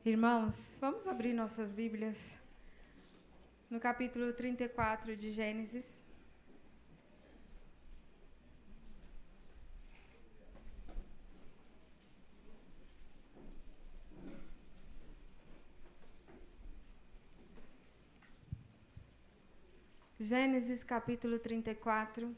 Irmãos, vamos abrir nossas Bíblias no capítulo 34 de Gênesis. Gênesis capítulo 34.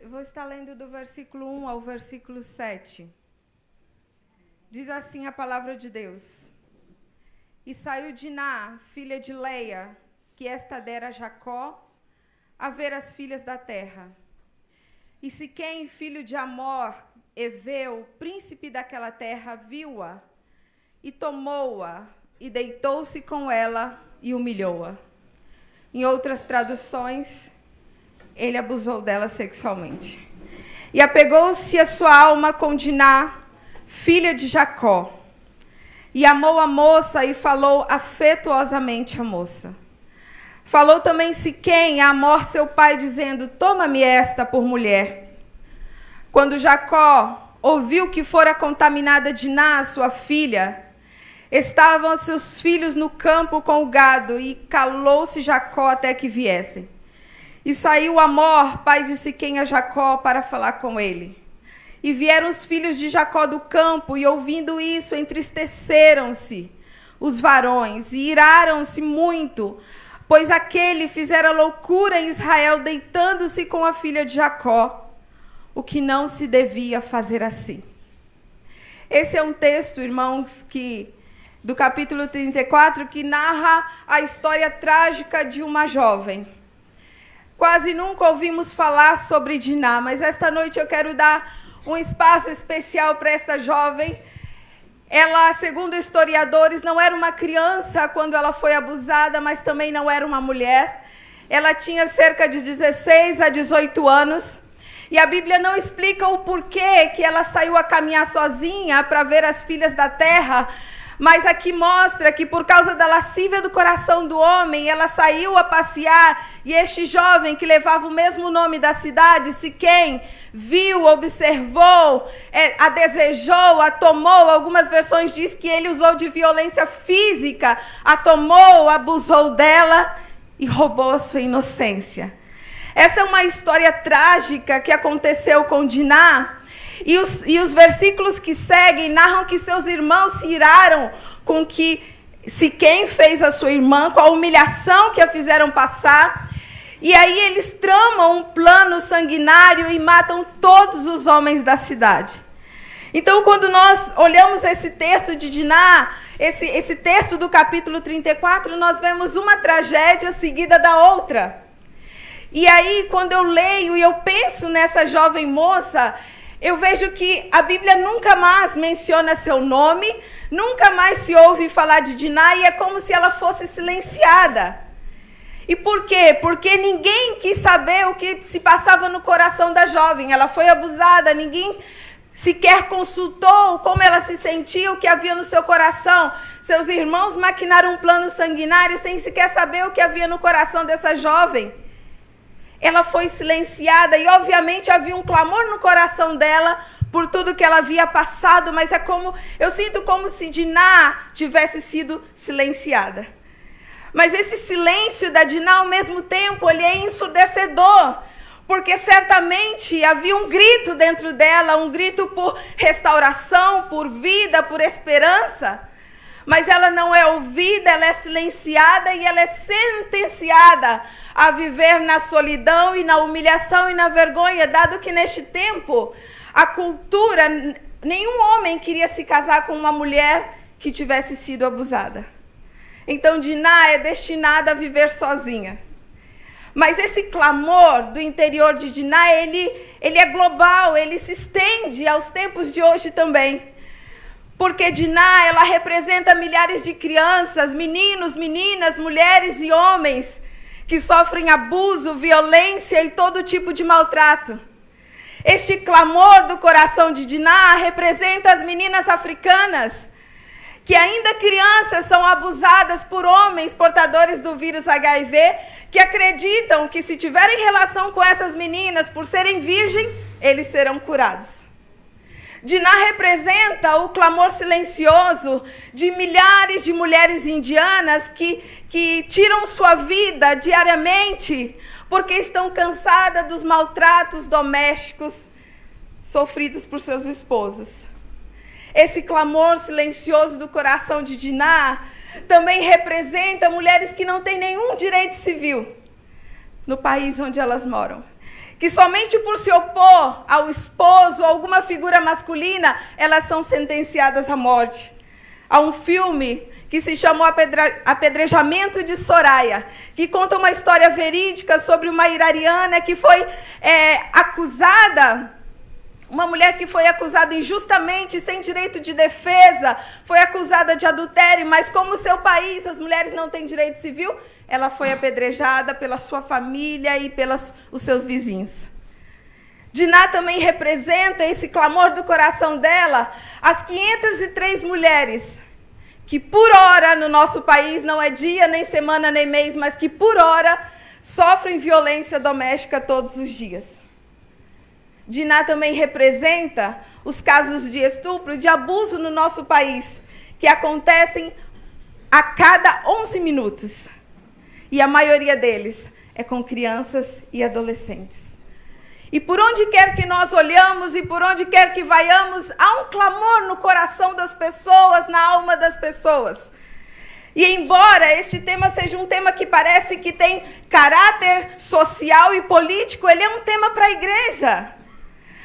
Vou estar lendo do versículo 1 ao versículo 7. Diz assim a palavra de Deus. E saiu Diná, filha de Leia, que esta dera a Jacó, a ver as filhas da terra. E Siquém, filho de Amor, Eveu, príncipe daquela terra, viu-a, e tomou-a, e deitou-se com ela, e humilhou-a. Em outras traduções, ele abusou dela sexualmente. E apegou-se a sua alma com Diná, filha de Jacó. E amou a moça e falou afetuosamente à moça. Falou também Siquém a Amor, seu pai, dizendo: toma-me esta por mulher. Quando Jacó ouviu que fora contaminada Diná, sua filha, estavam seus filhos no campo com o gado, e calou-se Jacó até que viessem. E saiu Amor, pai de Siquém, a Jacó para falar com ele. E vieram os filhos de Jacó do campo, e ouvindo isso, entristeceram-se os varões, e iraram-se muito, pois aquele fizera loucura em Israel, deitando-se com a filha de Jacó, o que não se devia fazer assim. Esse é um texto, irmãos, do capítulo 34, que narra a história trágica de uma jovem. Quase nunca ouvimos falar sobre Diná, mas esta noite eu quero dar um espaço especial para esta jovem. Ela, segundo historiadores, não era uma criança quando ela foi abusada, mas também não era uma mulher. Ela tinha cerca de 16 a 18 anos. E a Bíblia não explica o porquê que ela saiu a caminhar sozinha para ver as filhas da terra, mas aqui mostra que por causa da lascívia do coração do homem, ela saiu a passear, e este jovem que levava o mesmo nome da cidade, Siquém, viu, observou, a desejou, a tomou. Algumas versões diz que ele usou de violência física, a tomou, abusou dela e roubou a sua inocência. Essa é uma história trágica que aconteceu com Diná. E os versículos que seguem narram que seus irmãos se iraram com que Siquém fez a sua irmã, com a humilhação que a fizeram passar. E aí eles tramam um plano sanguinário e matam todos os homens da cidade. Então, quando nós olhamos esse texto de Diná, esse texto do capítulo 34, nós vemos uma tragédia seguida da outra. E aí, quando eu leio e eu penso nessa jovem moça, eu vejo que a Bíblia nunca mais menciona seu nome, nunca mais se ouve falar de Diná, e é como se ela fosse silenciada. E por quê? Porque ninguém quis saber o que se passava no coração da jovem. Ela foi abusada, ninguém sequer consultou como ela se sentia, o que havia no seu coração. Seus irmãos maquinaram um plano sanguinário sem sequer saber o que havia no coração dessa jovem. Ela foi silenciada e, obviamente, havia um clamor no coração dela por tudo que ela havia passado, mas eu sinto como se Diná tivesse sido silenciada. Mas esse silêncio da Diná, ao mesmo tempo, ele é ensurdecedor, porque certamente havia um grito dentro dela, um grito por restauração, por vida, por esperança. Mas ela não é ouvida, ela é silenciada e ela é sentenciada a viver na solidão e na humilhação e na vergonha, dado que neste tempo, a cultura, nenhum homem queria se casar com uma mulher que tivesse sido abusada. Então Diná é destinada a viver sozinha. Mas esse clamor do interior de Diná, ele é global, ele se estende aos tempos de hoje também. Porque Diná, ela representa milhares de crianças, meninos, meninas, mulheres e homens que sofrem abuso, violência e todo tipo de maltrato. Este clamor do coração de Diná representa as meninas africanas que ainda crianças são abusadas por homens portadores do vírus HIV, que acreditam que se tiverem relação com essas meninas, por serem virgem, eles serão curados. Diná representa o clamor silencioso de milhares de mulheres indianas que tiram sua vida diariamente porque estão cansadas dos maltratos domésticos sofridos por seus esposos. Esse clamor silencioso do coração de Diná também representa mulheres que não têm nenhum direito civil no país onde elas moram. Que somente por se opor ao esposo ou alguma figura masculina, elas são sentenciadas à morte. Há um filme que se chamou Apedrejamento de Soraya, que conta uma história verídica sobre uma iraniana que foi acusada, uma mulher que foi acusada injustamente, sem direito de defesa, foi acusada de adultério, mas como seu país, as mulheres não têm direito civil, ela foi apedrejada pela sua família e pelos seus vizinhos. Diná também representa esse clamor do coração dela, as 503 mulheres que por hora no nosso país, não é dia, nem semana, nem mês, mas que por hora sofrem violência doméstica todos os dias. Diná também representa os casos de estupro e de abuso no nosso país, que acontecem a cada 11 minutos. E a maioria deles é com crianças e adolescentes. E por onde quer que nós olhamos e por onde quer que vaiamos, há um clamor no coração das pessoas, na alma das pessoas. E embora este tema seja um tema que parece que tem caráter social e político, ele é um tema para a igreja.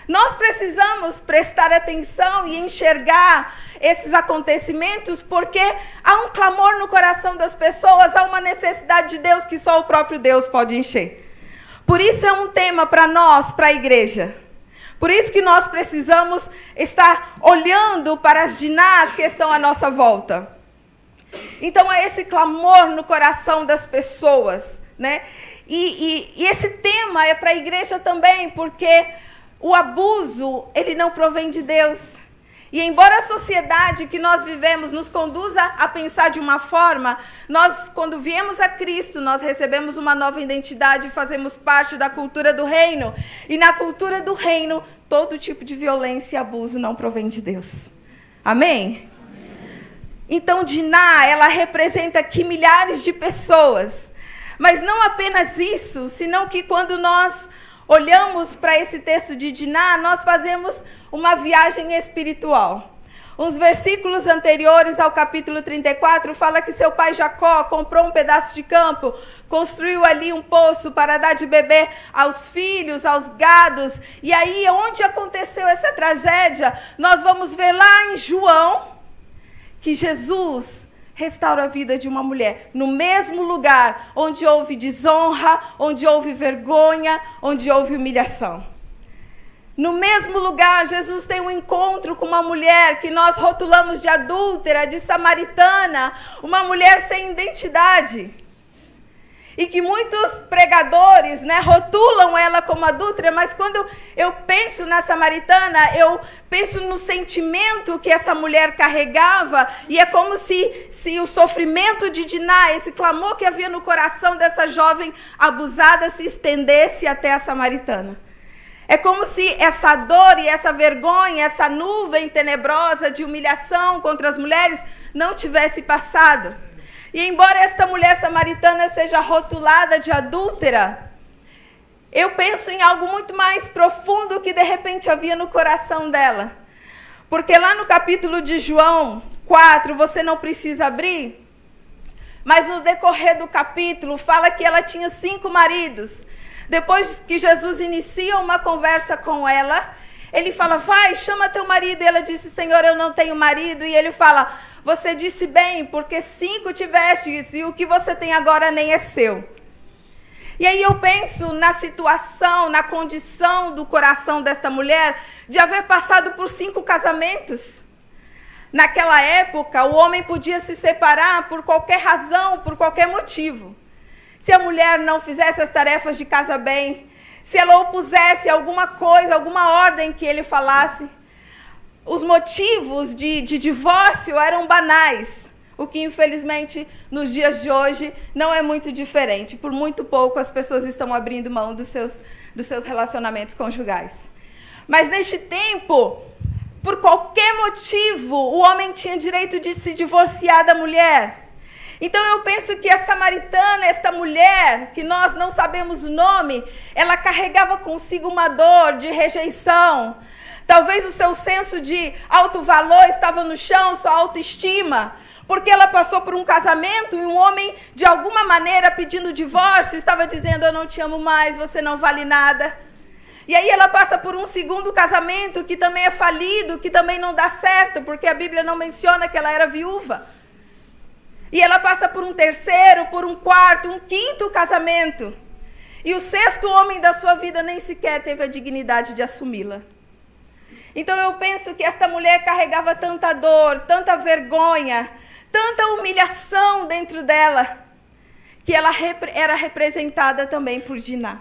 Nós precisamos prestar atenção e enxergar esses acontecimentos, porque há um clamor no coração das pessoas, há uma necessidade de Deus que só o próprio Deus pode encher. Por isso é um tema para nós, para a igreja. Por isso que nós precisamos estar olhando para as Dinás que estão à nossa volta. Então é esse clamor no coração das pessoas, né? E esse tema é para a igreja também, porque o abuso, ele não provém de Deus. E embora a sociedade que nós vivemos nos conduza a pensar de uma forma, nós, quando viemos a Cristo, nós recebemos uma nova identidade e fazemos parte da cultura do reino. E na cultura do reino, todo tipo de violência e abuso não provém de Deus. Amém? Então, Diná, ela representa aqui milhares de pessoas. Mas não apenas isso, senão que quando nós olhamos para esse texto de Diná, nós fazemos uma viagem espiritual. Os versículos anteriores ao capítulo 34 fala que seu pai Jacó comprou um pedaço de campo, construiu ali um poço para dar de beber aos filhos, aos gados. E aí, onde aconteceu essa tragédia, nós vamos ver lá em João que Jesus restaura a vida de uma mulher, no mesmo lugar onde houve desonra, onde houve vergonha, onde houve humilhação. No mesmo lugar, Jesus tem um encontro com uma mulher que nós rotulamos de adúltera, de samaritana, uma mulher sem identidade. E que muitos pregadores, né, rotulam ela como adúltera, mas quando eu penso na samaritana, eu penso no sentimento que essa mulher carregava, e é como se o sofrimento de Diná, esse clamor que havia no coração dessa jovem abusada, se estendesse até a samaritana. É como se essa dor e essa vergonha, essa nuvem tenebrosa de humilhação contra as mulheres não tivesse passado. E embora esta mulher samaritana seja rotulada de adúltera, eu penso em algo muito mais profundo que de repente havia no coração dela. Porque lá no capítulo de João 4, você não precisa abrir, mas no decorrer do capítulo fala que ela tinha 5 maridos. Depois que Jesus inicia uma conversa com ela, ele fala, vai, chama teu marido. E ela disse, Senhor, eu não tenho marido. E ele fala, você disse bem, porque 5 tivestes e o que você tem agora nem é seu. E aí eu penso na situação, na condição do coração desta mulher, de haver passado por 5 casamentos. Naquela época, o homem podia se separar por qualquer razão, por qualquer motivo. Se a mulher não fizesse as tarefas de casa bem, se ela opusesse alguma coisa, alguma ordem que ele falasse. os motivos de divórcio eram banais, o que infelizmente nos dias de hoje não é muito diferente. Por muito pouco as pessoas estão abrindo mão dos seus relacionamentos conjugais. Mas neste tempo, por qualquer motivo, o homem tinha direito de se divorciar da mulher. Então eu penso que a samaritana, esta mulher, que nós não sabemos o nome, ela carregava consigo uma dor de rejeição. Talvez o seu senso de alto valor estava no chão, sua autoestima, porque ela passou por um casamento e um homem, de alguma maneira, pedindo divórcio, estava dizendo: eu não te amo mais, você não vale nada. E aí ela passa por um segundo casamento que também é falido, que também não dá certo, porque a Bíblia não menciona que ela era viúva. E ela passa por um terceiro, por um quarto, um quinto casamento. E o sexto homem da sua vida nem sequer teve a dignidade de assumi-la. Então eu penso que esta mulher carregava tanta dor, tanta vergonha, tanta humilhação dentro dela, que ela era representada também por Diná.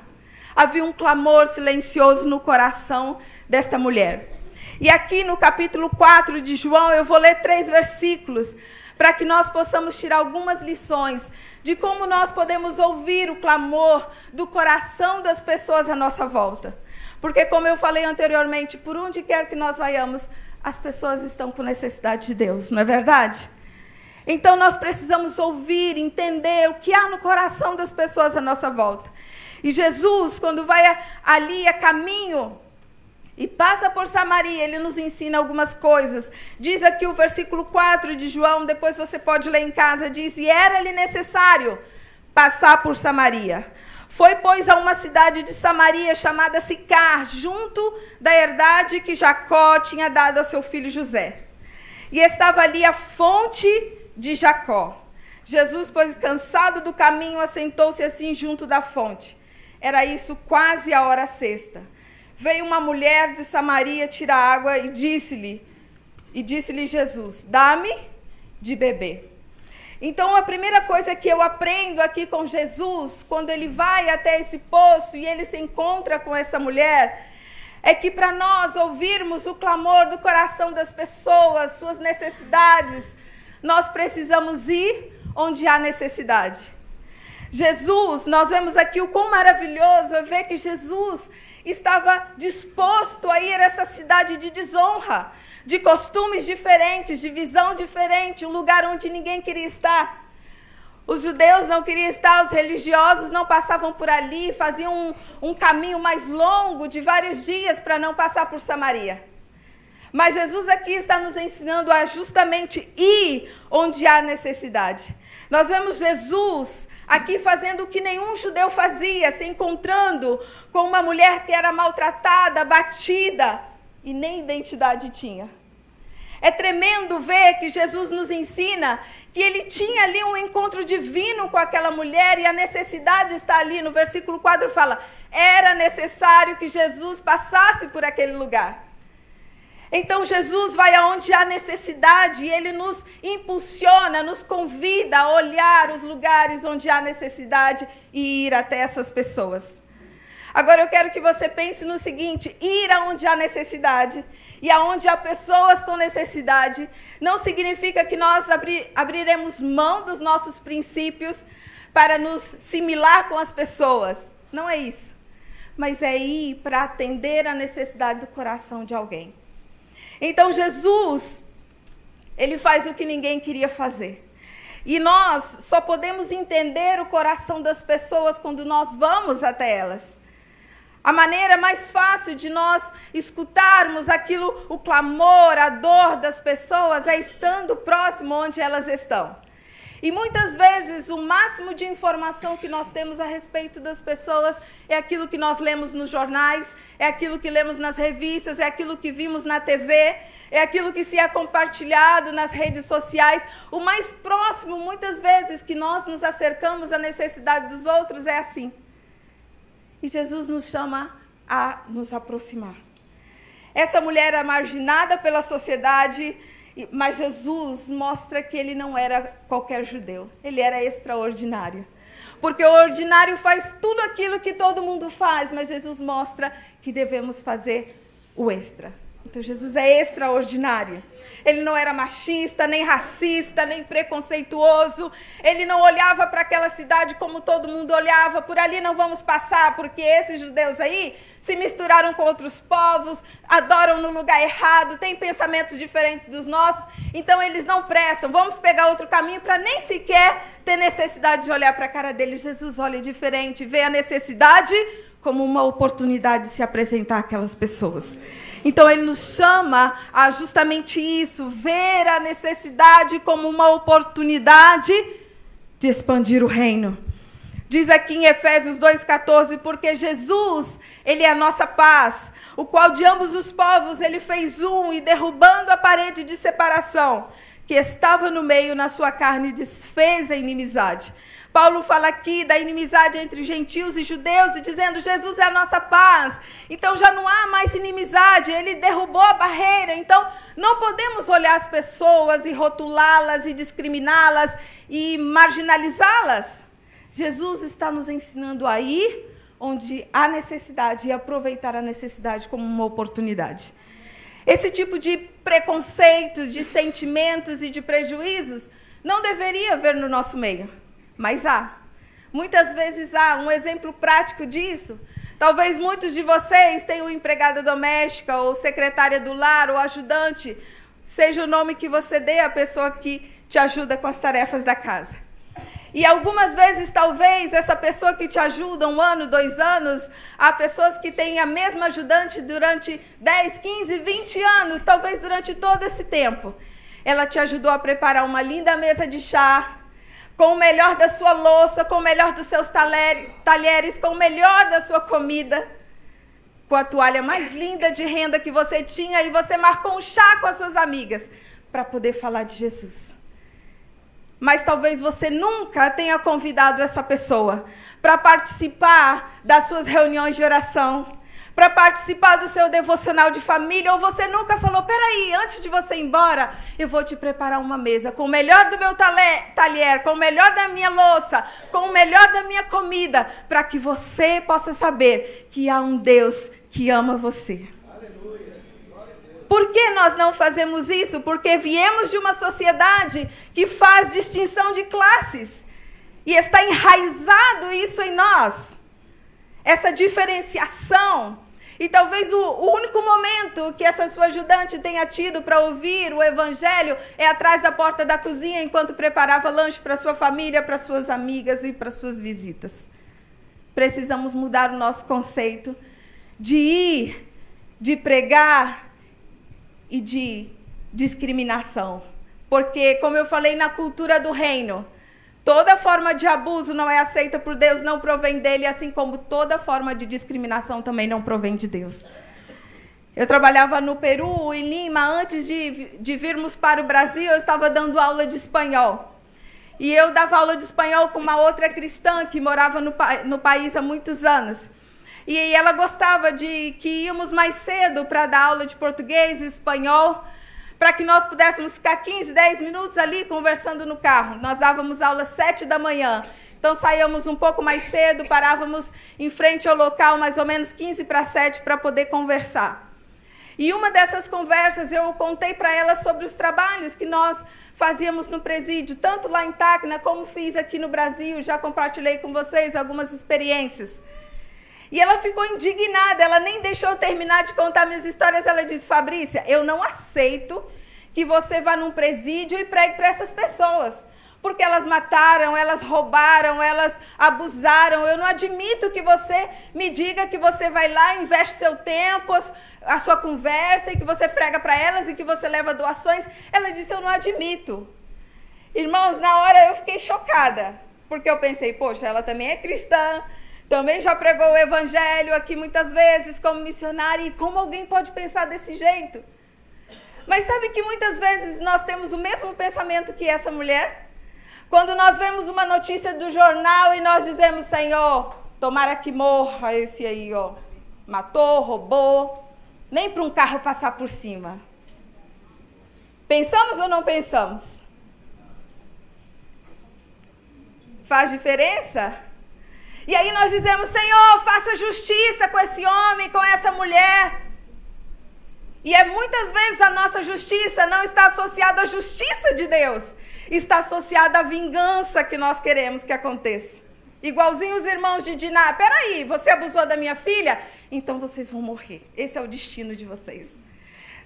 Havia um clamor silencioso no coração desta mulher. E aqui no capítulo 4 de João, eu vou ler 3 versículos, para que nós possamos tirar algumas lições de como nós podemos ouvir o clamor do coração das pessoas à nossa volta. Porque, como eu falei anteriormente, por onde quer que nós vayamos, as pessoas estão com necessidade de Deus, não é verdade? Então nós precisamos ouvir, entender o que há no coração das pessoas à nossa volta. E Jesus, quando vai ali a caminho e passa por Samaria, ele nos ensina algumas coisas. Diz aqui o versículo 4 de João, depois você pode ler em casa, diz: e era-lhe necessário passar por Samaria. Foi, pois, a uma cidade de Samaria chamada Sicar, junto da herdade que Jacó tinha dado ao seu filho José. E estava ali a fonte de Jacó. Jesus, pois, cansado do caminho, assentou-se assim junto da fonte. Era isso quase a hora sexta. Veio uma mulher de Samaria tirar água e disse-lhe Jesus: dá-me de beber. Então a primeira coisa que eu aprendo aqui com Jesus, quando ele vai até esse poço e ele se encontra com essa mulher, é que para nós ouvirmos o clamor do coração das pessoas, suas necessidades, nós precisamos ir onde há necessidade. Jesus, nós vemos aqui o quão maravilhoso é ver que Jesus estava disposto a ir a essa cidade de desonra, de costumes diferentes, de visão diferente, um lugar onde ninguém queria estar. Os judeus não queriam estar, os religiosos não passavam por ali, faziam um caminho mais longo de vários dias para não passar por Samaria. Mas Jesus aqui está nos ensinando a justamente ir onde há necessidade. Nós vemos Jesus aqui fazendo o que nenhum judeu fazia, se encontrando com uma mulher que era maltratada, batida e nem identidade tinha. É tremendo ver que Jesus nos ensina que ele tinha ali um encontro divino com aquela mulher e a necessidade está ali. No versículo 4 fala: era necessário que Jesus passasse por aquele lugar. Então Jesus vai aonde há necessidade e ele nos impulsiona, nos convida a olhar os lugares onde há necessidade e ir até essas pessoas. Agora eu quero que você pense no seguinte: ir aonde há necessidade e aonde há pessoas com necessidade não significa que nós abriremos mão dos nossos princípios para nos similar com as pessoas. Não é isso. Mas é ir para atender a necessidade do coração de alguém. Então Jesus, ele faz o que ninguém queria fazer. E nós só podemos entender o coração das pessoas quando nós vamos até elas. A maneira mais fácil de nós escutarmos aquilo, o clamor, a dor das pessoas, é estando próximo onde elas estão. E muitas vezes o máximo de informação que nós temos a respeito das pessoas é aquilo que nós lemos nos jornais, é aquilo que lemos nas revistas, é aquilo que vimos na TV, é aquilo que se é compartilhado nas redes sociais. O mais próximo, muitas vezes, que nós nos acercamos à necessidade dos outros é assim. E Jesus nos chama a nos aproximar. Essa mulher era marginada pela sociedade, mas Jesus mostra que ele não era qualquer judeu. Ele era extraordinário. Porque o ordinário faz tudo aquilo que todo mundo faz, mas Jesus mostra que devemos fazer o extra. Então Jesus é extraordinário. Ele não era machista, nem racista, nem preconceituoso. Ele não olhava para aquela cidade como todo mundo olhava. Por ali não vamos passar, porque esses judeus aí se misturaram com outros povos, adoram no lugar errado, têm pensamentos diferentes dos nossos, então eles não prestam. Vamos pegar outro caminho para nem sequer ter necessidade de olhar para a cara deles. Jesus olha diferente, vê a necessidade como uma oportunidade de se apresentar àquelas pessoas. Então ele nos chama a justamente isso, ver a necessidade como uma oportunidade de expandir o reino. Diz aqui em Efésios 2,14, porque Jesus, ele é a nossa paz, o qual de ambos os povos ele fez um, e derrubando a parede de separação que estava no meio, na sua carne, desfez a inimizade. Paulo fala aqui da inimizade entre gentios e judeus, e dizendo, Jesus é a nossa paz. Então já não há mais inimizade, ele derrubou a barreira. Então não podemos olhar as pessoas e rotulá-las e discriminá-las e marginalizá-las. Jesus está nos ensinando a ir onde há necessidade e aproveitar a necessidade como uma oportunidade. Esse tipo de preconceitos, de sentimentos e de prejuízos não deveria haver no nosso meio. Mas há. Muitas vezes há. Um exemplo prático disso. Talvez muitos de vocês tenham empregada doméstica, ou secretária do lar, ou ajudante. Seja o nome que você dê à pessoa que te ajuda com as tarefas da casa. E algumas vezes, talvez, essa pessoa que te ajuda 1 ano, 2 anos, há pessoas que têm a mesma ajudante durante 10, 15, 20 anos, talvez durante todo esse tempo. Ela te ajudou a preparar uma linda mesa de chá, com o melhor da sua louça, com o melhor dos seus talheres, com o melhor da sua comida, com a toalha mais linda de renda que você tinha, e você marcou um chá com as suas amigas para poder falar de Jesus. Mas talvez você nunca tenha convidado essa pessoa para participar das suas reuniões de oração, para participar do seu devocional de família, ou você nunca falou, peraí, antes de você ir embora, eu vou te preparar uma mesa com o melhor do meu talher, com o melhor da minha louça, com o melhor da minha comida, para que você possa saber que há um Deus que ama você. Por que nós não fazemos isso? Porque viemos de uma sociedade que faz distinção de classes. E está enraizado isso em nós. Essa diferenciação. E talvez o único momento que essa sua ajudante tenha tido para ouvir o evangelho é atrás da porta da cozinha, enquanto preparava lanche para sua família, para suas amigas e para suas visitas. Precisamos mudar o nosso conceito de ir, de pregar e de discriminação. Porque, como eu falei, na cultura do reino, toda forma de abuso não é aceita por Deus, não provém dele, assim como toda forma de discriminação também não provém de Deus. Eu trabalhava no Peru, em Lima, antes de virmos para o Brasil, eu estava dando aula de espanhol. E eu dava aula de espanhol com uma outra cristã que morava no país há muitos anos. E ela gostava de que íamos mais cedo para dar aula de português e espanhol, para que nós pudéssemos ficar 15, 10 minutos ali conversando no carro. Nós dávamos aula às 7 da manhã. Então saíamos um pouco mais cedo, parávamos em frente ao local mais ou menos 15 para 7 para poder conversar. E uma dessas conversas eu contei para ela sobre os trabalhos que nós fazíamos no presídio, tanto lá em Tacna como fiz aqui no Brasil. Já compartilhei com vocês algumas experiências. E ela ficou indignada, ela nem deixou eu terminar de contar minhas histórias. Ela disse, Fabrícia, eu não aceito que você vá num presídio e pregue para essas pessoas. Porque elas mataram, elas roubaram, elas abusaram. Eu não admito que você me diga que você vai lá, investe seu tempo, a sua conversa, e que você prega para elas e que você leva doações. Ela disse, eu não admito. Irmãos, na hora eu fiquei chocada. Porque eu pensei, poxa, ela também é cristã, também já pregou o evangelho aqui muitas vezes como missionária, e como alguém pode pensar desse jeito? Mas sabe que muitas vezes nós temos o mesmo pensamento que essa mulher? Quando nós vemos uma notícia do jornal e nós dizemos, Senhor, tomara que morra esse aí, ó, matou, roubou, nem para um carro passar por cima. Pensamos ou não pensamos? Faz diferença? E aí nós dizemos, Senhor, faça justiça com esse homem, com essa mulher. E muitas vezes a nossa justiça não está associada à justiça de Deus. Está associada à vingança que nós queremos que aconteça. Igualzinho os irmãos de Diná. Peraí, você abusou da minha filha? Então vocês vão morrer. Esse é o destino de vocês.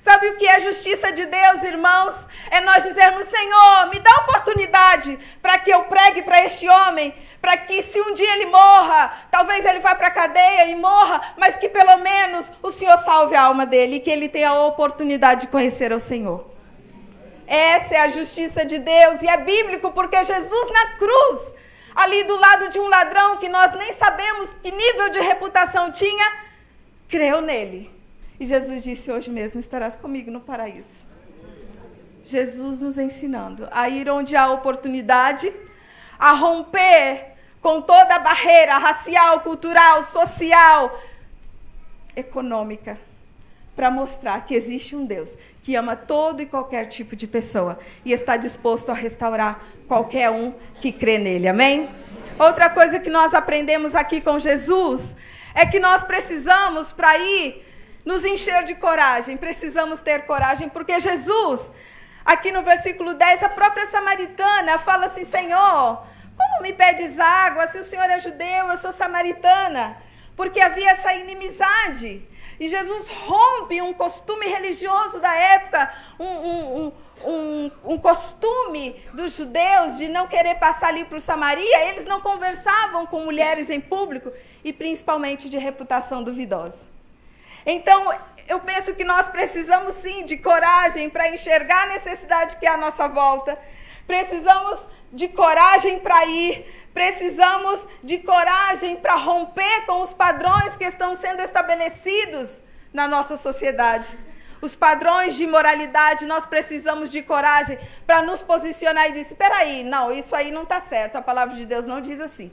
Sabe o que é justiça de Deus, irmãos? É nós dizermos, Senhor, me dá oportunidade para que eu pregue para este homem, para que se um dia ele morra, talvez ele vá para a cadeia e morra, mas que pelo menos o Senhor salve a alma dele e que ele tenha a oportunidade de conhecer o Senhor. Essa é a justiça de Deus e é bíblico porque Jesus na cruz, ali do lado de um ladrão que nós nem sabemos que nível de reputação tinha, creu nele. E Jesus disse, hoje mesmo estarás comigo no paraíso. Jesus nos ensinando a ir onde há oportunidade, a romper com toda a barreira racial, cultural, social, econômica, para mostrar que existe um Deus que ama todo e qualquer tipo de pessoa e está disposto a restaurar qualquer um que crê nele. Amém? Outra coisa que nós aprendemos aqui com Jesus é que nós precisamos, para ir nos encher de coragem, precisamos ter coragem, porque Jesus, aqui no versículo 10, a própria samaritana fala assim, Senhor, como me pedes água, se o Senhor é judeu, eu sou samaritana, porque havia essa inimizade, e Jesus rompe um costume religioso da época, um costume dos judeus de não querer passar ali para o Samaria, eles não conversavam com mulheres em público, e principalmente de reputação duvidosa. Então, eu penso que nós precisamos sim de coragem para enxergar a necessidade que é à nossa volta. Precisamos de coragem para ir. Precisamos de coragem para romper com os padrões que estão sendo estabelecidos na nossa sociedade. Os padrões de moralidade, nós precisamos de coragem para nos posicionar e dizer, espera aí, não, isso aí não está certo, a palavra de Deus não diz assim.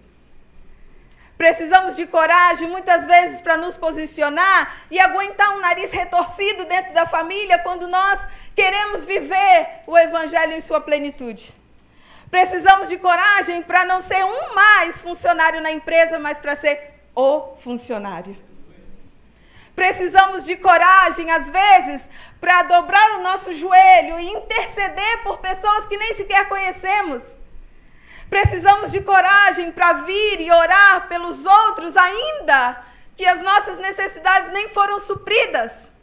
Precisamos de coragem, muitas vezes, para nos posicionar e aguentar um nariz retorcido dentro da família quando nós queremos viver o Evangelho em sua plenitude. Precisamos de coragem para não ser um mais funcionário na empresa, mas para ser o funcionário. Precisamos de coragem, às vezes, para dobrar o nosso joelho e interceder por pessoas que nem sequer conhecemos. Precisamos de coragem para vir e orar pelos outros, ainda que as nossas necessidades nem foram supridas.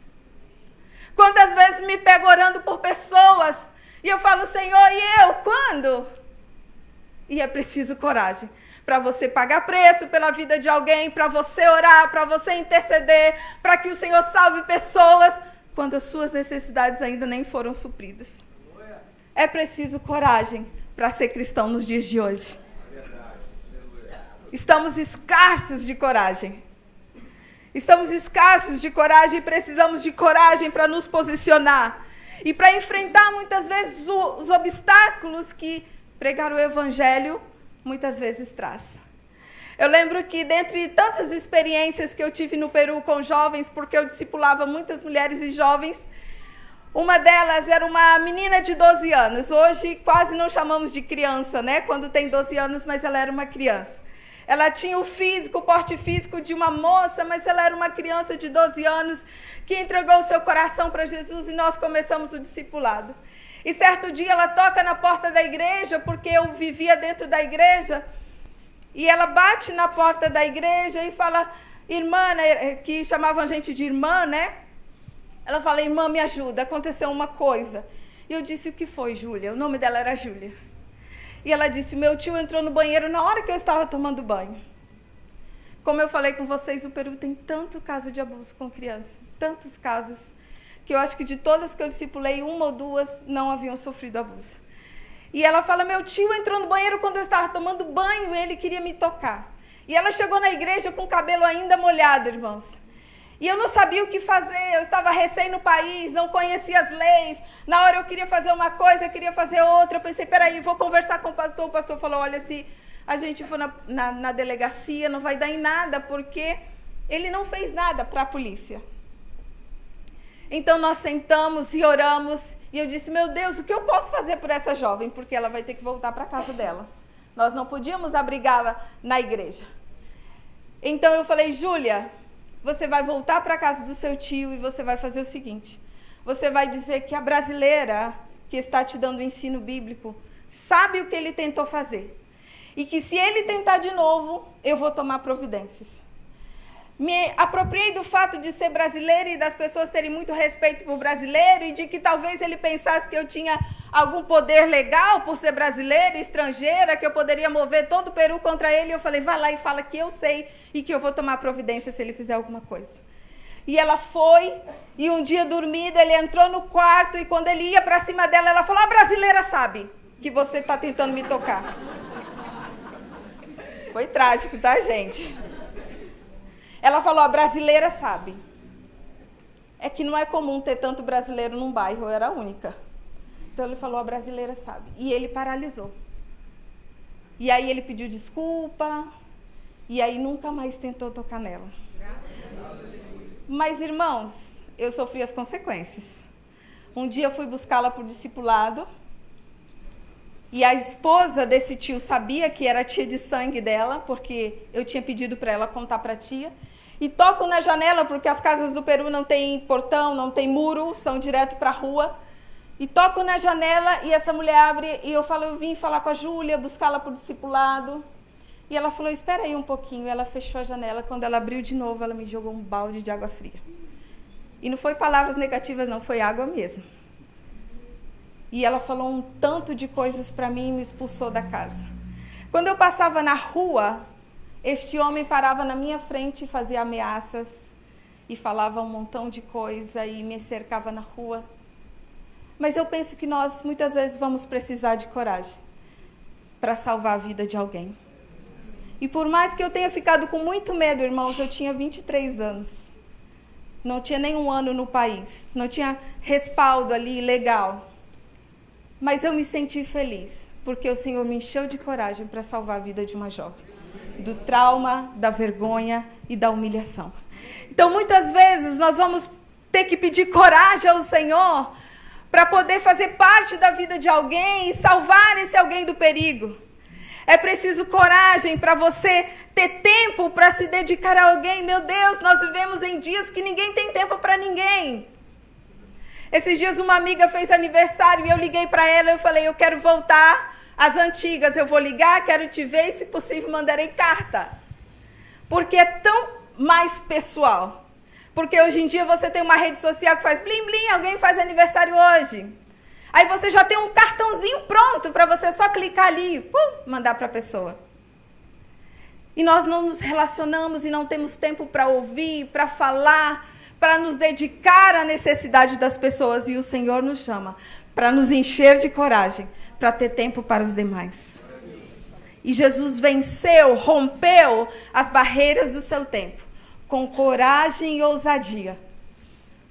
Quantas vezes me pego orando por pessoas e eu falo, Senhor, e eu? Quando? E é preciso coragem para você pagar preço pela vida de alguém, para você orar, para você interceder, para que o Senhor salve pessoas, quando as suas necessidades ainda nem foram supridas. É preciso coragem para ser cristão nos dias de hoje. Estamos escassos de coragem. Estamos escassos de coragem e precisamos de coragem para nos posicionar. E para enfrentar muitas vezes os obstáculos que pregar o Evangelho muitas vezes traz. Eu lembro que dentre tantas experiências que eu tive no Peru com jovens, porque eu discipulava muitas mulheres e jovens, uma delas era uma menina de 12 anos. Hoje quase não chamamos de criança, né? Quando tem 12 anos, mas ela era uma criança. Ela tinha o físico, o porte físico de uma moça, mas ela era uma criança de 12 anos que entregou o seu coração para Jesus e nós começamos o discipulado. E certo dia ela toca na porta da igreja, porque eu vivia dentro da igreja, e ela bate na porta da igreja e fala, irmã, né, que chamavam a gente de irmã, né? Ela fala, irmã, me ajuda, aconteceu uma coisa. E eu disse, o que foi, Júlia? O nome dela era Júlia. E ela disse, meu tio entrou no banheiro na hora que eu estava tomando banho. Como eu falei com vocês, o Peru tem tanto caso de abuso com criança, tantos casos, que eu acho que de todas que eu discipulei, uma ou duas não haviam sofrido abuso. E ela fala, meu tio entrou no banheiro quando eu estava tomando banho e ele queria me tocar. E ela chegou na igreja com o cabelo ainda molhado, irmãos. E eu não sabia o que fazer, eu estava recém no país, não conhecia as leis. Na hora eu queria fazer uma coisa, eu queria fazer outra. Eu pensei, peraí, vou conversar com o pastor falou, olha, se a gente for na delegacia, não vai dar em nada, porque ele não fez nada para a polícia. Então nós sentamos e oramos, e eu disse, meu Deus, o que eu posso fazer por essa jovem? Porque ela vai ter que voltar para a casa dela. Nós não podíamos abrigá-la na igreja. Então eu falei, Júlia, você vai voltar para a casa do seu tio e você vai fazer o seguinte, você vai dizer que a brasileira que está te dando o ensino bíblico sabe o que ele tentou fazer. E que se ele tentar de novo, eu vou tomar providências. Me apropriei do fato de ser brasileira e das pessoas terem muito respeito por brasileiro e de que talvez ele pensasse que eu tinha algum poder legal por ser brasileira, estrangeira, que eu poderia mover todo o Peru contra ele. E eu falei, vai lá e fala que eu sei e que eu vou tomar providência se ele fizer alguma coisa. E ela foi, e um dia dormida, ele entrou no quarto e quando ele ia para cima dela, ela falou, a brasileira sabe que você está tentando me tocar. Foi trágico, tá, gente? Ela falou, a brasileira sabe. É que não é comum ter tanto brasileiro num bairro, eu era a única. Então ele falou, a brasileira sabe. E ele paralisou. E aí ele pediu desculpa, e aí nunca mais tentou tocar nela. Mas, irmãos, eu sofri as consequências. Um dia eu fui buscá-la por discipulado, e a esposa desse tio sabia que era tia de sangue dela, porque eu tinha pedido para ela contar para a tia. E toco na janela, porque as casas do Peru não tem portão, não tem muro, são direto para a rua. E toco na janela e essa mulher abre e eu falo, eu vim falar com a Júlia, buscá-la por discipulado. E ela falou, espera aí um pouquinho. E ela fechou a janela. Quando ela abriu de novo, ela me jogou um balde de água fria. E não foi palavras negativas, não, foi água mesmo. E ela falou um tanto de coisas para mim e me expulsou da casa. Quando eu passava na rua, este homem parava na minha frente e fazia ameaças e falava um montão de coisa e me cercava na rua. Mas eu penso que nós muitas vezes vamos precisar de coragem para salvar a vida de alguém. E por mais que eu tenha ficado com muito medo, irmãos, eu tinha 23 anos. Não tinha nenhum ano no país. Não tinha respaldo ali legal. Mas eu me senti feliz, porque o Senhor me encheu de coragem para salvar a vida de uma jovem. Do trauma, da vergonha e da humilhação. Então, muitas vezes, nós vamos ter que pedir coragem ao Senhor para poder fazer parte da vida de alguém e salvar esse alguém do perigo. É preciso coragem para você ter tempo para se dedicar a alguém. Meu Deus, nós vivemos em dias que ninguém tem tempo para ninguém. Esses dias uma amiga fez aniversário e eu liguei para ela e eu falei, eu quero voltar às antigas. Eu vou ligar, quero te ver e, se possível, mandarei carta. Porque é tão mais pessoal. Porque hoje em dia você tem uma rede social que faz blim blim, alguém faz aniversário hoje. Aí você já tem um cartãozinho pronto para você só clicar ali e mandar para a pessoa. E nós não nos relacionamos e não temos tempo para ouvir, para falar, para nos dedicar à necessidade das pessoas. E o Senhor nos chama para nos encher de coragem, para ter tempo para os demais. E Jesus venceu, rompeu as barreiras do seu tempo, com coragem e ousadia,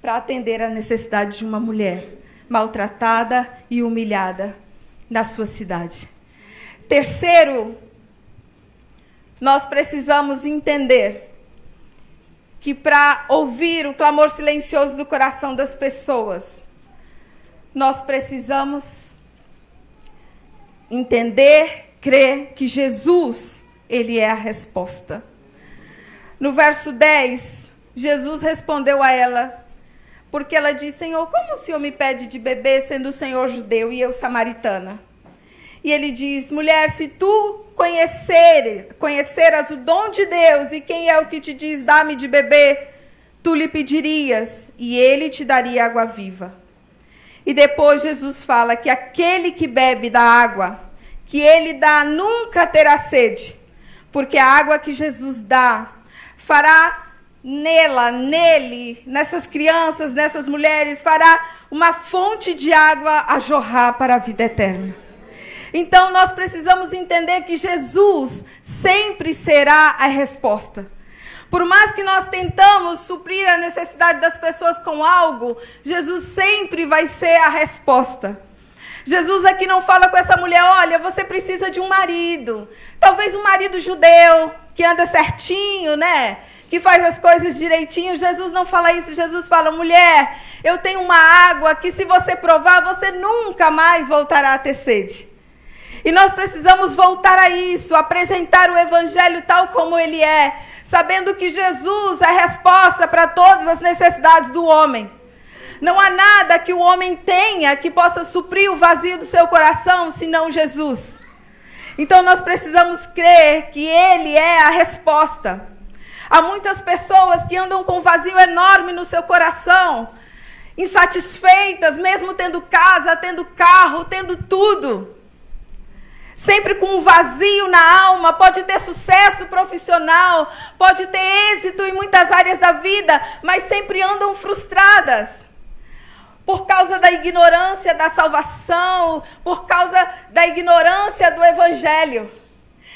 para atender à necessidade de uma mulher maltratada e humilhada na sua cidade. Terceiro, nós precisamos entender que para ouvir o clamor silencioso do coração das pessoas, nós precisamos entender, crer que Jesus, ele é a resposta. No verso 10, Jesus respondeu a ela, porque ela disse, Senhor, como o Senhor me pede de beber, sendo o Senhor judeu e eu samaritana? E ele diz, mulher, se tu conheceras o dom de Deus e quem é o que te diz, dá-me de beber, tu lhe pedirias e ele te daria água viva. E depois Jesus fala que aquele que bebe da água que ele dá nunca terá sede, porque a água que Jesus dá fará nele, nessas crianças, nessas mulheres, fará uma fonte de água a jorrar para a vida eterna. Então nós precisamos entender que Jesus sempre será a resposta. Por mais que nós tentamos suprir a necessidade das pessoas com algo, Jesus sempre vai ser a resposta. Jesus aqui não fala com essa mulher, olha, você precisa de um marido. Talvez um marido judeu, que anda certinho, né? Que faz as coisas direitinho. Jesus não fala isso. Jesus fala, mulher, eu tenho uma água que se você provar, você nunca mais voltará a ter sede. E nós precisamos voltar a isso, apresentar o evangelho tal como ele é, sabendo que Jesus é a resposta para todas as necessidades do homem. Não há nada que o homem tenha que possa suprir o vazio do seu coração, senão Jesus. Então nós precisamos crer que Ele é a resposta. Há muitas pessoas que andam com um vazio enorme no seu coração, insatisfeitas, mesmo tendo casa, tendo carro, tendo tudo. Sempre com um vazio na alma, pode ter sucesso profissional, pode ter êxito em muitas áreas da vida, mas sempre andam frustradas. Por causa da ignorância da salvação, por causa da ignorância do evangelho.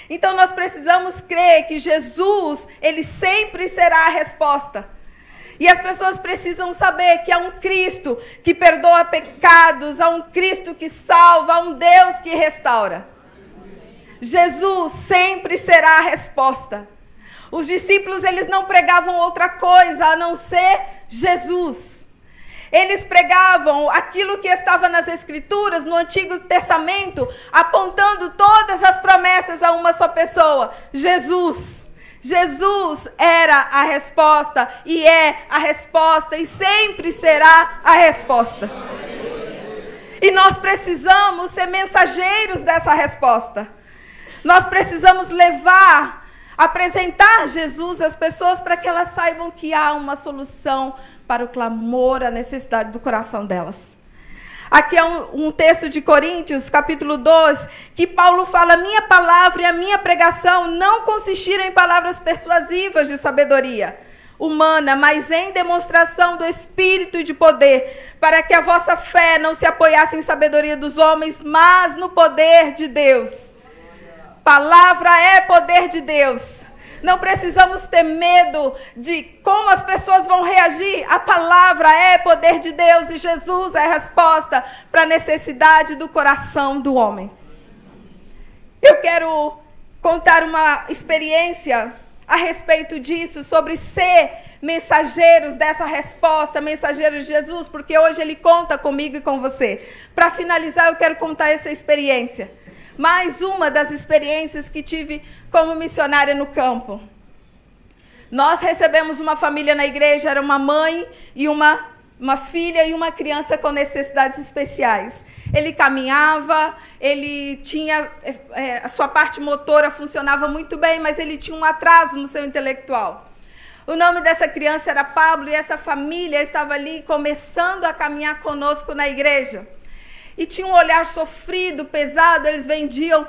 Então nós precisamos crer que Jesus, Ele sempre será a resposta. E as pessoas precisam saber que há um Cristo que perdoa pecados, há um Cristo que salva, há um Deus que restaura. Jesus sempre será a resposta. Os discípulos, eles não pregavam outra coisa a não ser Jesus. Eles pregavam aquilo que estava nas Escrituras, no Antigo Testamento, apontando todas as promessas a uma só pessoa, Jesus. Jesus era a resposta e é a resposta e sempre será a resposta. E nós precisamos ser mensageiros dessa resposta. Nós precisamos levar, apresentar Jesus às pessoas para que elas saibam que há uma solução para o clamor, a necessidade do coração delas. Aqui é um texto de Coríntios, capítulo 2, que Paulo fala: minha palavra e a minha pregação não consistiram em palavras persuasivas de sabedoria humana, mas em demonstração do Espírito e de poder, para que a vossa fé não se apoiasse em sabedoria dos homens, mas no poder de Deus. Palavra é poder de Deus. Não precisamos ter medo de como as pessoas vão reagir. A palavra é poder de Deus e Jesus é a resposta para a necessidade do coração do homem. Eu quero contar uma experiência a respeito disso, sobre ser mensageiros dessa resposta, mensageiros de Jesus, porque hoje Ele conta comigo e com você. Para finalizar, eu quero contar essa experiência. Mais uma das experiências que tive como missionária no campo. Nós recebemos uma família na igreja, era uma mãe e uma filha e uma criança com necessidades especiais. Ele caminhava, ele tinha, a sua parte motora funcionava muito bem, mas ele tinha um atraso no seu intelectual. O nome dessa criança era Pablo e essa família estava ali começando a caminhar conosco na igreja. E tinha um olhar sofrido, pesado, eles vendiam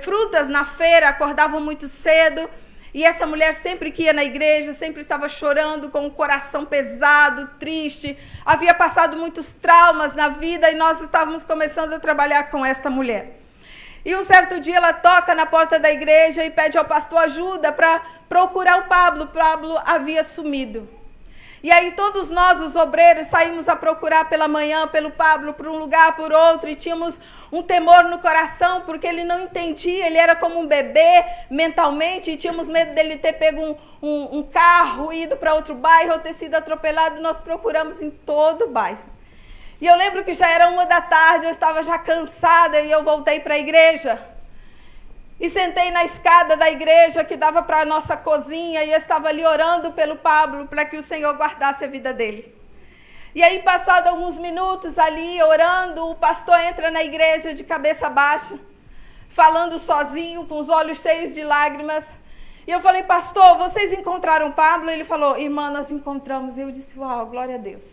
frutas na feira, acordavam muito cedo. E essa mulher sempre que ia na igreja, sempre estava chorando, com o coração pesado, triste. Havia passado muitos traumas na vida e nós estávamos começando a trabalhar com esta mulher. E um certo dia ela toca na porta da igreja e pede ao pastor ajuda para procurar o Pablo. O Pablo havia sumido. E aí todos nós, os obreiros, saímos a procurar pela manhã, pelo Pablo, por um lugar, por outro, e tínhamos um temor no coração, porque ele não entendia, ele era como um bebê mentalmente, e tínhamos medo dele ter pego um carro, ido para outro bairro, ou ter sido atropelado, e nós procuramos em todo o bairro. E eu lembro que já era 1h, eu estava já cansada, e eu voltei para a igreja. E sentei na escada da igreja que dava para a nossa cozinha e eu estava ali orando pelo Pablo para que o Senhor guardasse a vida dele. E aí, passado alguns minutos ali orando, o pastor entra na igreja de cabeça baixa, falando sozinho, com os olhos cheios de lágrimas. E eu falei: pastor, vocês encontraram o Pablo? Ele falou: irmã, nós encontramos. E eu disse: uau, glória a Deus.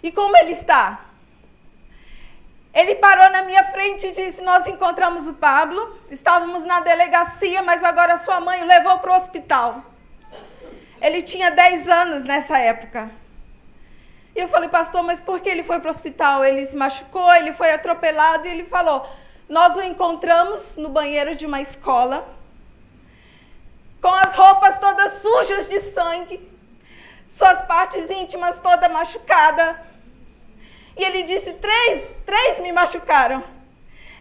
E como ele está? Ele parou na minha frente e disse: nós encontramos o Pablo, estávamos na delegacia, mas agora sua mãe o levou para o hospital. Ele tinha 10 anos nessa época. E eu falei: pastor, mas por que ele foi para o hospital? Ele se machucou, ele foi atropelado. E ele falou: nós o encontramos no banheiro de uma escola, com as roupas todas sujas de sangue, suas partes íntimas todas machucadas. E ele disse: três me machucaram.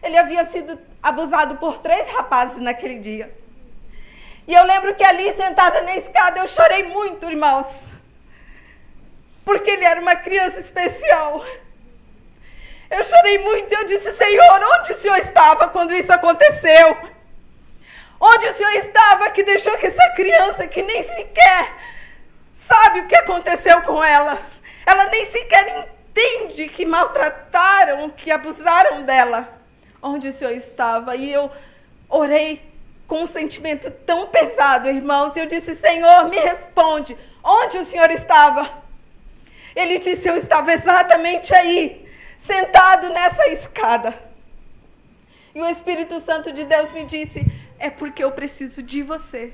Ele havia sido abusado por 3 rapazes naquele dia. E eu lembro que ali, sentada na escada, eu chorei muito, irmãos. Porque ele era uma criança especial. Eu chorei muito e eu disse: Senhor, onde o Senhor estava quando isso aconteceu? Onde o Senhor estava que deixou que essa criança, que nem sequer sabe o que aconteceu com ela, ela nem sequer entende entende que maltrataram, que abusaram dela, onde o Senhor estava. E eu orei com um sentimento tão pesado, irmãos, e eu disse: Senhor, me responde, onde o Senhor estava? Ele disse: eu estava exatamente aí, sentado nessa escada. E o Espírito Santo de Deus me disse: é porque eu preciso de você,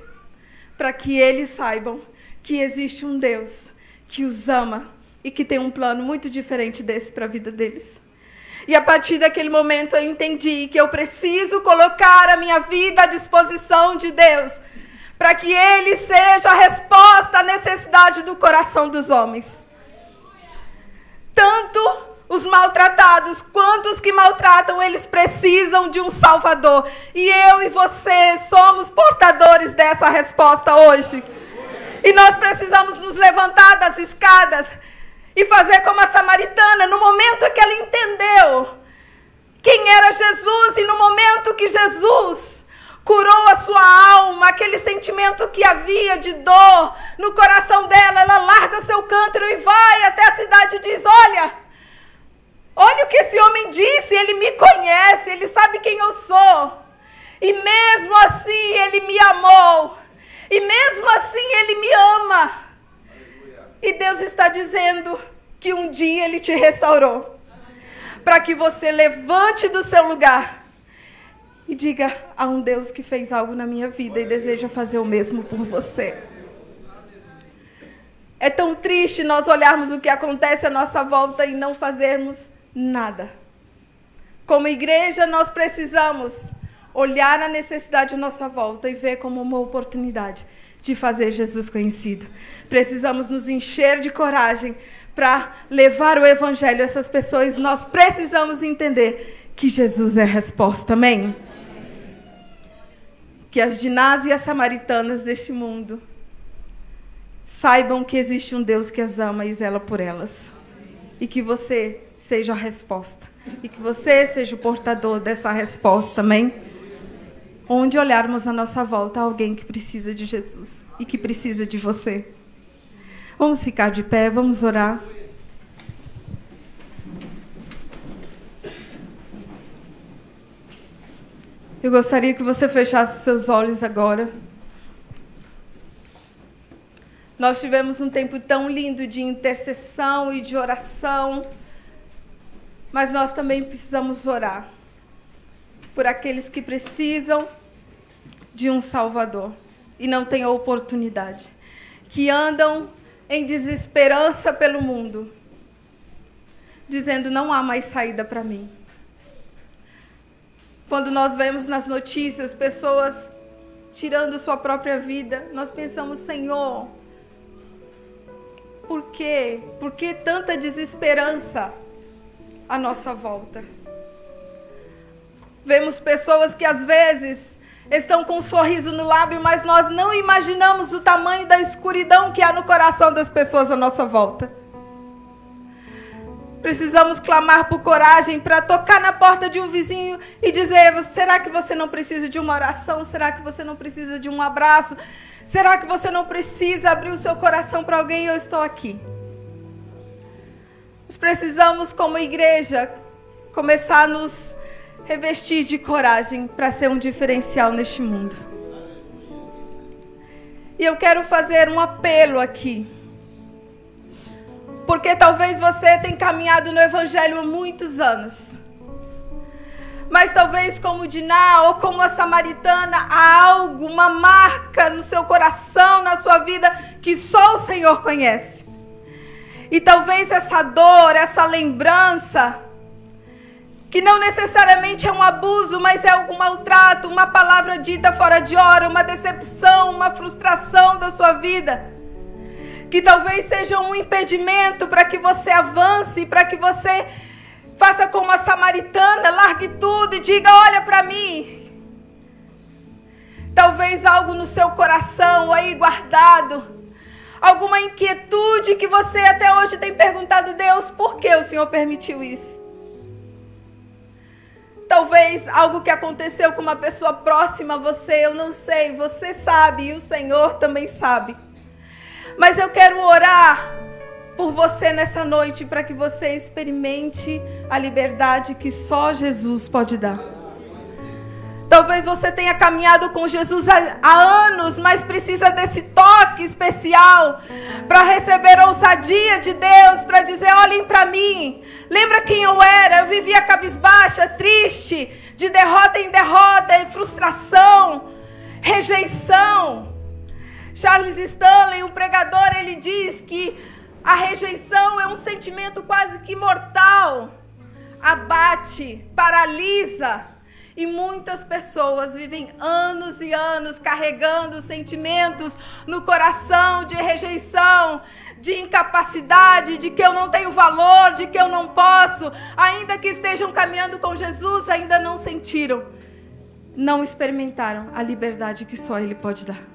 para que eles saibam que existe um Deus que os ama e que tem um plano muito diferente desse para a vida deles. E a partir daquele momento eu entendi que eu preciso colocar a minha vida à disposição de Deus, para que Ele seja a resposta à necessidade do coração dos homens. Tanto os maltratados quanto os que maltratam, eles precisam de um Salvador. E eu e você somos portadores dessa resposta hoje. E nós precisamos nos levantar das escadas e fazer como a samaritana, no momento que ela entendeu quem era Jesus, e no momento que Jesus curou a sua alma, aquele sentimento que havia de dor no coração dela, ela larga seu cântaro e vai até a cidade e diz: olha o que esse homem disse, ele me conhece, ele sabe quem eu sou. E mesmo assim ele me amou. E mesmo assim ele me ama. E Deus está dizendo que um dia Ele te restaurou, para que você levante do seu lugar e diga: há um Deus que fez algo na minha vida e deseja fazer o mesmo por você. É tão triste nós olharmos o que acontece à nossa volta e não fazermos nada. Como igreja, nós precisamos olhar a necessidade à nossa volta e ver como uma oportunidade de fazer Jesus conhecido. Precisamos nos encher de coragem para levar o Evangelho a essas pessoas. Nós precisamos entender que Jesus é a resposta, amém? Que as Dinás e as samaritanas deste mundo saibam que existe um Deus que as ama e zela por elas. E que você seja a resposta. E que você seja o portador dessa resposta, amém? Onde olharmos à nossa volta, há alguém que precisa de Jesus e que precisa de você. Vamos ficar de pé, vamos orar. Eu gostaria que você fechasse os seus olhos agora. Nós tivemos um tempo tão lindo de intercessão e de oração, mas nós também precisamos orar por aqueles que precisam de um Salvador e não têm a oportunidade, que andam em desesperança pelo mundo, dizendo: não há mais saída para mim. Quando nós vemos nas notícias pessoas tirando sua própria vida, nós pensamos: Senhor, por quê? Por que tanta desesperança à nossa volta? Vemos pessoas que às vezes estão com um sorriso no lábio, mas nós não imaginamos o tamanho da escuridão que há no coração das pessoas à nossa volta. Precisamos clamar por coragem para tocar na porta de um vizinho e dizer: será que você não precisa de uma oração? Será que você não precisa de um abraço? Será que você não precisa abrir o seu coração para alguém? Eu estou aqui. Nós precisamos, como igreja, começar a nos revestir de coragem para ser um diferencial neste mundo. E eu quero fazer um apelo aqui, porque talvez você tenha caminhado no Evangelho há muitos anos, mas talvez como Diná ou como a samaritana, há algo, uma marca no seu coração, na sua vida, que só o Senhor conhece. E talvez essa dor, essa lembrança, que não necessariamente é um abuso, mas é algum maltrato, uma palavra dita fora de hora, uma decepção, uma frustração da sua vida, que talvez seja um impedimento para que você avance, para que você faça como a samaritana, largue tudo e diga: olha para mim. Talvez algo no seu coração aí guardado, alguma inquietude que você até hoje tem perguntado: Deus, por que o Senhor permitiu isso? Talvez algo que aconteceu com uma pessoa próxima a você, eu não sei, você sabe e o Senhor também sabe. Mas eu quero orar por você nessa noite, para que você experimente a liberdade que só Jesus pode dar. Talvez você tenha caminhado com Jesus há anos, mas precisa desse toque especial para receber a ousadia de Deus, para dizer: olhem para mim, lembra quem eu era? Eu vivia cabisbaixa, triste, de derrota em derrota, em frustração, rejeição. Charles Stanley, um pregador, ele diz que a rejeição é um sentimento quase que mortal, abate, paralisa. E muitas pessoas vivem anos e anos carregando sentimentos no coração de rejeição, de incapacidade, de que eu não tenho valor, de que eu não posso. Ainda que estejam caminhando com Jesus, ainda não sentiram, não experimentaram a liberdade que só Ele pode dar.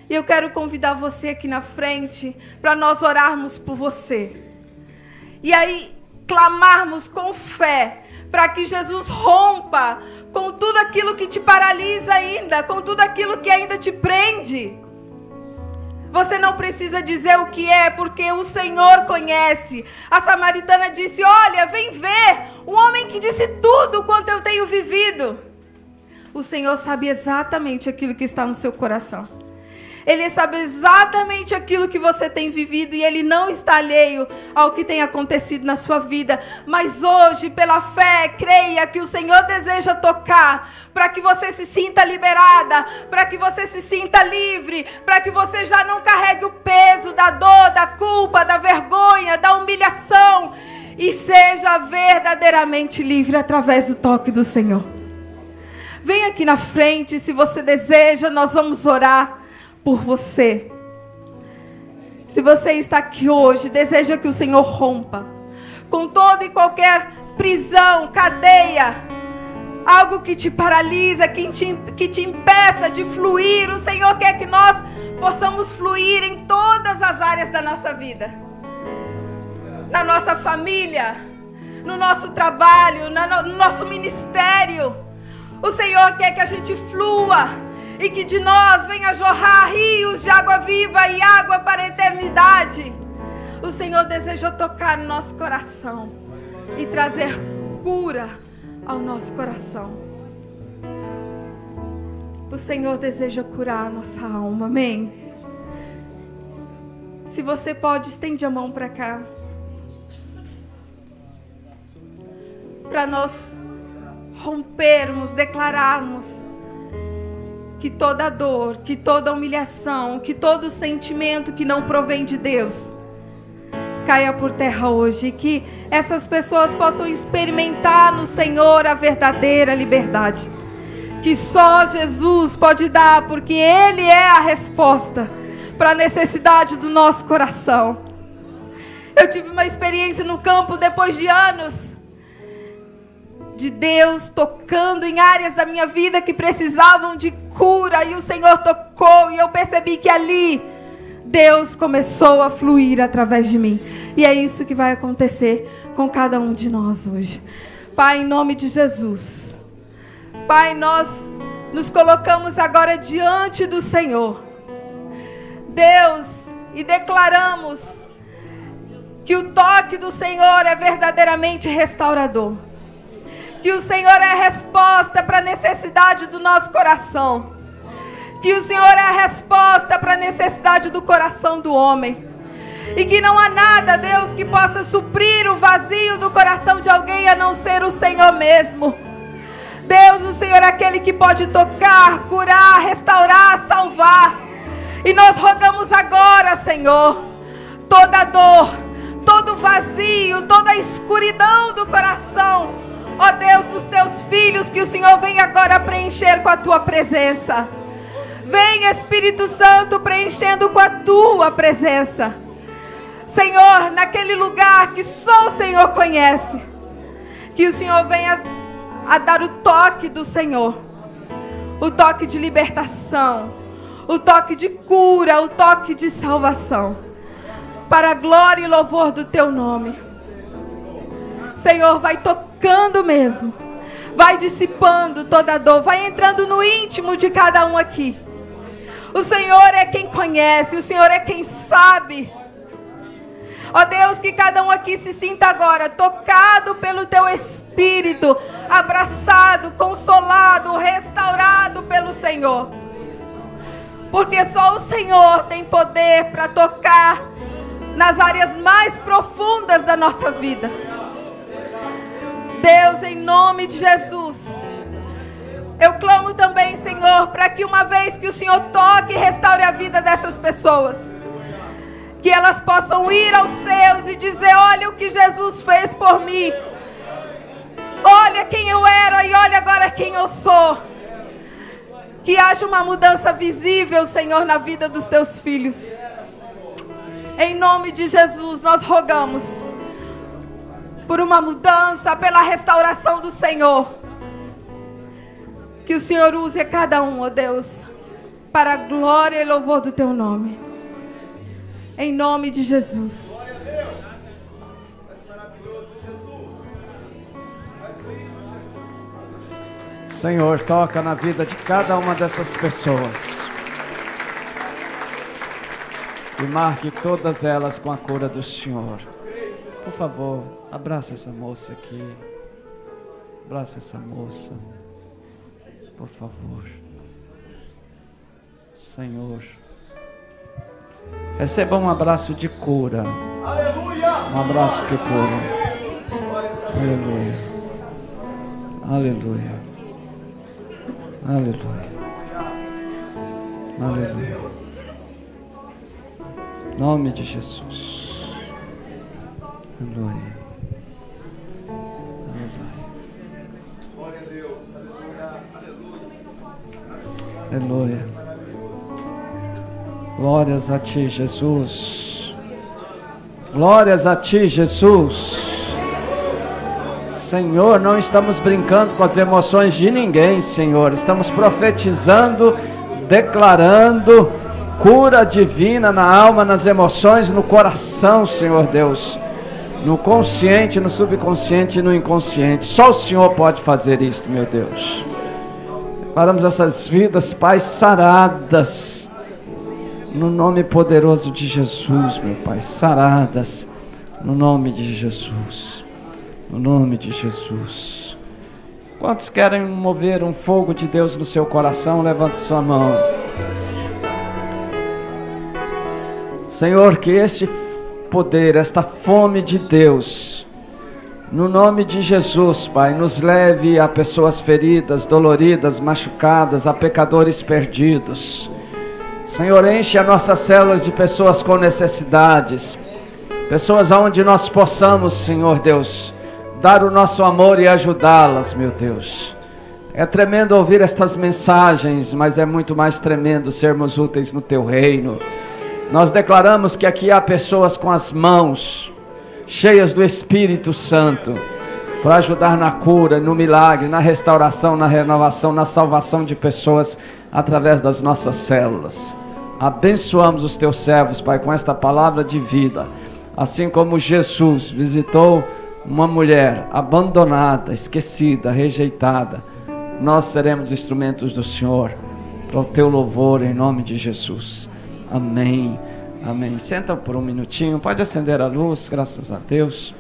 E eu quero convidar você aqui na frente para nós orarmos por você. E aí clamarmos com fé para que Jesus rompa com tudo aquilo que te paralisa ainda, com tudo aquilo que ainda te prende. Você não precisa dizer o que é, porque o Senhor conhece. A samaritana disse: olha, vem ver o homem que disse tudo quanto eu tenho vivido. O Senhor sabe exatamente aquilo que está no seu coração. Ele sabe exatamente aquilo que você tem vivido e Ele não está alheio ao que tem acontecido na sua vida. Mas hoje, pela fé, creia que o Senhor deseja tocar para que você se sinta liberada, para que você se sinta livre, para que você já não carregue o peso da dor, da culpa, da vergonha, da humilhação e seja verdadeiramente livre através do toque do Senhor. Vem aqui na frente, se você deseja, nós vamos orar por você. Se você está aqui hoje, deseja que o Senhor rompa com toda e qualquer prisão, cadeia, algo que te paralisa, que te impeça de fluir. O Senhor quer que nós possamos fluir em todas as áreas da nossa vida, na nossa família, no nosso trabalho, no nosso ministério. O Senhor quer que a gente flua e que de nós venha jorrar rios de água viva e água para a eternidade. O Senhor deseja tocar no nosso coração e trazer cura ao nosso coração. O Senhor deseja curar a nossa alma, amém? Se você pode, estende a mão para cá, para nós rompermos, declararmos que toda dor, que toda humilhação, que todo sentimento que não provém de Deus caia por terra hoje. E que essas pessoas possam experimentar no Senhor a verdadeira liberdade que só Jesus pode dar, porque Ele é a resposta para a necessidade do nosso coração. Eu tive uma experiência no campo depois de anos de Deus tocando em áreas da minha vida que precisavam de cura, e o Senhor tocou, e eu percebi que ali Deus começou a fluir através de mim. E é isso que vai acontecer com cada um de nós hoje. Pai, em nome de Jesus, Pai, nós nos colocamos agora diante do Senhor, Deus, e declaramos que o toque do Senhor é verdadeiramente restaurador, que o Senhor é a resposta para a necessidade do nosso coração, que o Senhor é a resposta para a necessidade do coração do homem, e que não há nada, Deus, que possa suprir o vazio do coração de alguém a não ser o Senhor mesmo. Deus, o Senhor é aquele que pode tocar, curar, restaurar, salvar. E nós rogamos agora, Senhor, toda dor, todo vazio, toda escuridão do coração, ó Deus, dos teus filhos, que o Senhor venha agora preencher com a tua presença. Vem, Espírito Santo, preenchendo com a tua presença, Senhor, naquele lugar que só o Senhor conhece. Que o Senhor venha a dar o toque do Senhor, o toque de libertação, o toque de cura, o toque de salvação, para a glória e louvor do teu nome. Senhor, vai tocando mesmo, vai dissipando toda a dor, vai entrando no íntimo de cada um aqui. O Senhor é quem conhece, o Senhor é quem sabe. Ó Deus, que cada um aqui se sinta agora tocado pelo teu Espírito, abraçado, consolado, restaurado pelo Senhor. Porque só o Senhor tem poder para tocar nas áreas mais profundas da nossa vida. Deus, em nome de Jesus, eu clamo também, Senhor, para que uma vez que o Senhor toque e restaure a vida dessas pessoas, que elas possam ir aos seus e dizer: olha o que Jesus fez por mim, olha quem eu era e olha agora quem eu sou. Que haja uma mudança visível, Senhor, na vida dos teus filhos. Em nome de Jesus, nós rogamos por uma mudança, pela restauração do Senhor. Que o Senhor use a cada um, ó Deus, para a glória e louvor do teu nome. Em nome de Jesus. Senhor, toca na vida de cada uma dessas pessoas e marque todas elas com a cura do Senhor. Por favor, abraça essa moça aqui. Abraça essa moça, por favor. Senhor, receba um abraço de cura. Um abraço de cura. Aleluia. Aleluia. Aleluia. Aleluia. Em nome de Jesus. Aleluia. Aleluia. Glórias a ti, Jesus. Glórias a ti, Jesus. Senhor, não estamos brincando com as emoções de ninguém, Senhor. Estamos profetizando, declarando cura divina na alma, nas emoções, no coração, Senhor Deus. No consciente, no subconsciente e no inconsciente. Só o Senhor pode fazer isto, meu Deus. Paramos essas vidas, Pai, saradas. No nome poderoso de Jesus, meu Pai. Saradas. No nome de Jesus. No nome de Jesus. Quantos querem mover um fogo de Deus no seu coração? Levante sua mão. Senhor, que este poder, esta fome de Deus, no nome de Jesus, Pai, nos leve a pessoas feridas, doloridas, machucadas, a pecadores perdidos. Senhor, enche as nossas células de pessoas com necessidades, pessoas aonde nós possamos, Senhor Deus, dar o nosso amor e ajudá-las, meu Deus. É tremendo ouvir estas mensagens, mas é muito mais tremendo sermos úteis no teu reino. Nós declaramos que aqui há pessoas com as mãos cheias do Espírito Santo para ajudar na cura, no milagre, na restauração, na renovação, na salvação de pessoas através das nossas células. Abençoamos os teus servos, Pai, com esta palavra de vida, assim como Jesus visitou uma mulher abandonada, esquecida, rejeitada. Nós seremos instrumentos do Senhor para o teu louvor, em nome de Jesus. Amém. Amém. Senta por um minutinho. Pode acender a luz, graças a Deus.